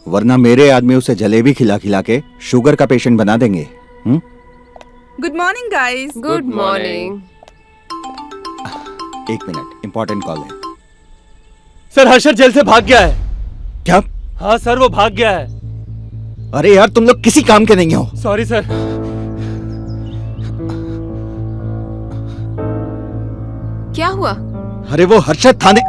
वरना मेरे आदमी उसे जलेबी खिला खिला के शुगर का पेशेंट बना देंगे। Good morning guys. Good morning. एक मिनट, इंपॉर्टेंट कॉल है। सर हर्षद जेल से भाग गया है। क्या? हाँ सर, वो भाग गया है। अरे यार, तुम लोग किसी काम के नहीं हो। Sorry sir. क्या हुआ? अरे वो हर्षद थाने।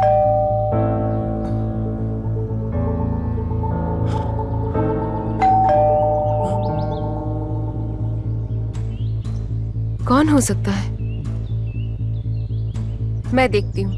कौन हो सकता है? मैं देखती हूँ।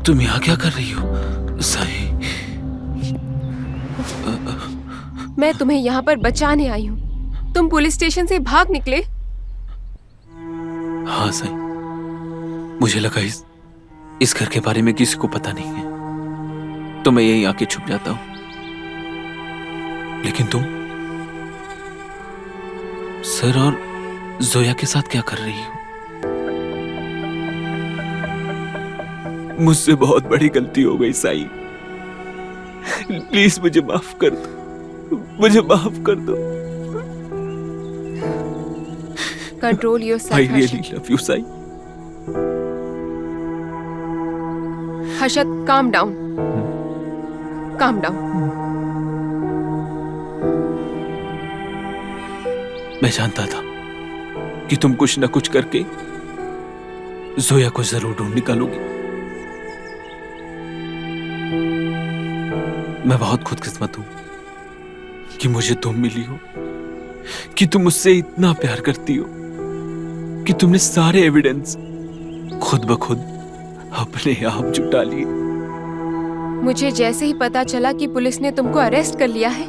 तुम यहाँ क्या कर रही हो साई? मैं तुम्हें यहाँ पर बचाने आई हूँ। तुम पुलिस स्टेशन से भाग निकले। हाँ साई, मुझे लगा इस घर के बारे में किसी को पता नहीं है, तो मैं यहीं आके छुप जाता हूं। लेकिन तुम सर और जोया के साथ क्या कर रही हो? मुझसे बहुत बड़ी गलती हो गई साई, प्लीज मुझे माफ कर दो, मुझे माफ कर दो। Control yourself. I really love you Sai. Harshad, calm down, calm down. मैं जानता था कि तुम कुछ न कुछ करके जोया को जरूर ढूंढ निकालोगी। मैं बहुत खुदकिस्मत हूं कि मुझे तुम मिली हो, कि तुम मुझसे इतना प्यार करती हो कि तुमने सारे एविडेंस खुद ब खुद अपने आप जुटा लिए। मुझे जैसे ही पता चला कि पुलिस ने तुमको अरेस्ट कर लिया है,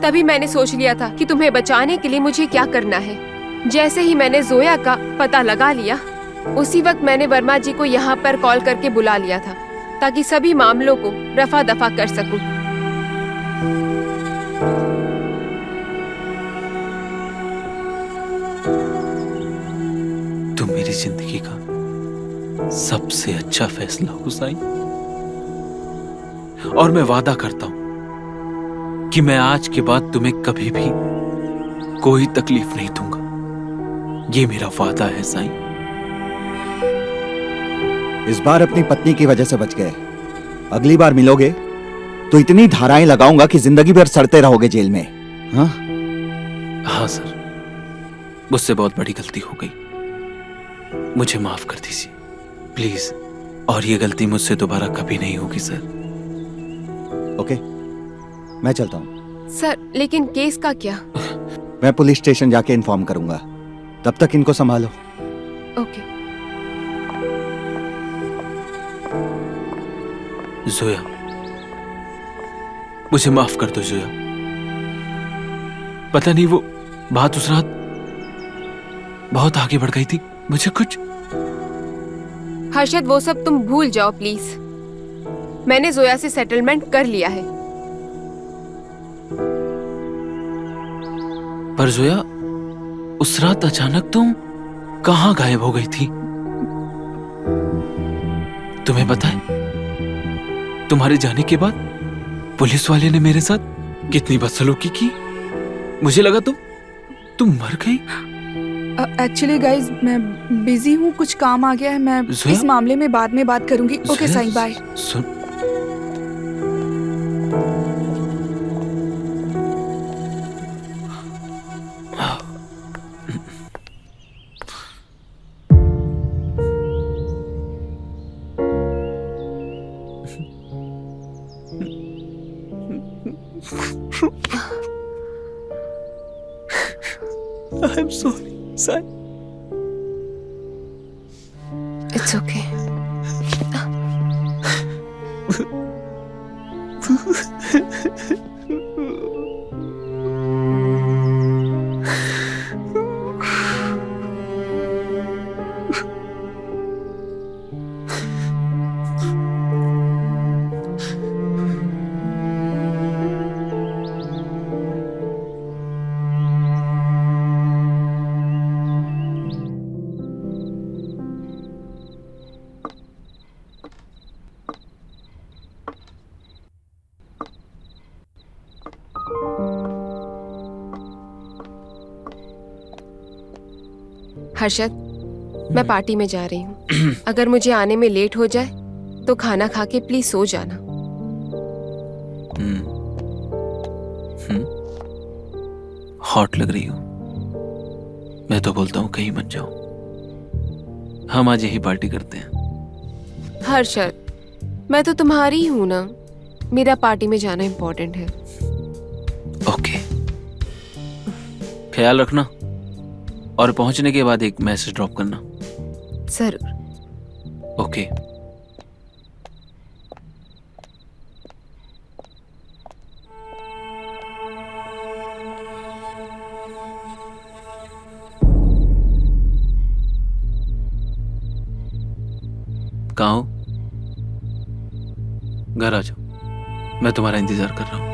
तभी मैंने सोच लिया था कि तुम्हें बचाने के लिए मुझे क्या करना है। जैसे ही मैंने जोया का पता लगा लिया, उसी वक्त मैंने वर्मा जी को यहाँ पर कॉल करके बुला लिया था, ताकि सभी मामलों को रफा दफा कर सकूं। तुम मेरी जिंदगी का सबसे अच्छा फैसला हो साई, और मैं वादा करता हूं कि मैं आज के बाद तुम्हें कभी भी कोई तकलीफ नहीं दूंगा। ये मेरा वादा है साई। इस बार अपनी पत्नी की वजह से बच गए, अगली बार मिलोगे तो इतनी धाराएं लगाऊंगा कि जिंदगी भर सड़ते रहोगे जेल में। हाँ हाँ सर, मुझसे बहुत बड़ी गलती हो गई, मुझे माफ कर दीजिए प्लीज, और ये गलती मुझसे दोबारा कभी नहीं होगी सर। ओके, मैं चलता हूँ। सर, लेकिन केस का क्या? मैं पुलिस स्टेशन जाके इन्फॉर्म करूंगा, तब तक इनको संभालो। ओके। जोया, मुझे माफ कर दो जोया। पता नहीं वो बात उस रात बहुत आगे बढ़ गई थी, मुझे कुछ। हर्षद, वो सब तुम भूल जाओ प्लीज। मैंने जोया से सेटलमेंट कर लिया है। पर जोया, उस रात अचानक तुम कहां गायब हो गई थी? तुम्हें पता है, तुम्हारे जाने के बाद पुलिस वाले ने मेरे साथ कितनी बदसलूकी की। मुझे लगा तुम मर गई। एक्चुअली गाइज, मैं बिजी हूँ, कुछ काम आ गया है। मैं इस मामले में बाद में बात करूंगी। Okay Sai, bye. सुन, I'm sorry, Sai. It's okay. Harshad, मैं पार्टी में जा रही हूँ। अगर मुझे आने में लेट हो जाए तो खाना खा के प्लीज सो जाना। हॉट लग रही हो। मैं तो बोलता हूँ कहीं मत जाओ, हम आज यही पार्टी करते हैं। हर्षद, मैं तो तुम्हारी हूँ ना, मेरा पार्टी में जाना इम्पोर्टेंट है। ओके, ख्याल रखना, और पहुंचने के बाद एक मैसेज ड्रॉप करना। जरूर। ओके। कहाँ हो? घर आ जाओ, मैं तुम्हारा इंतजार कर रहा हूँ।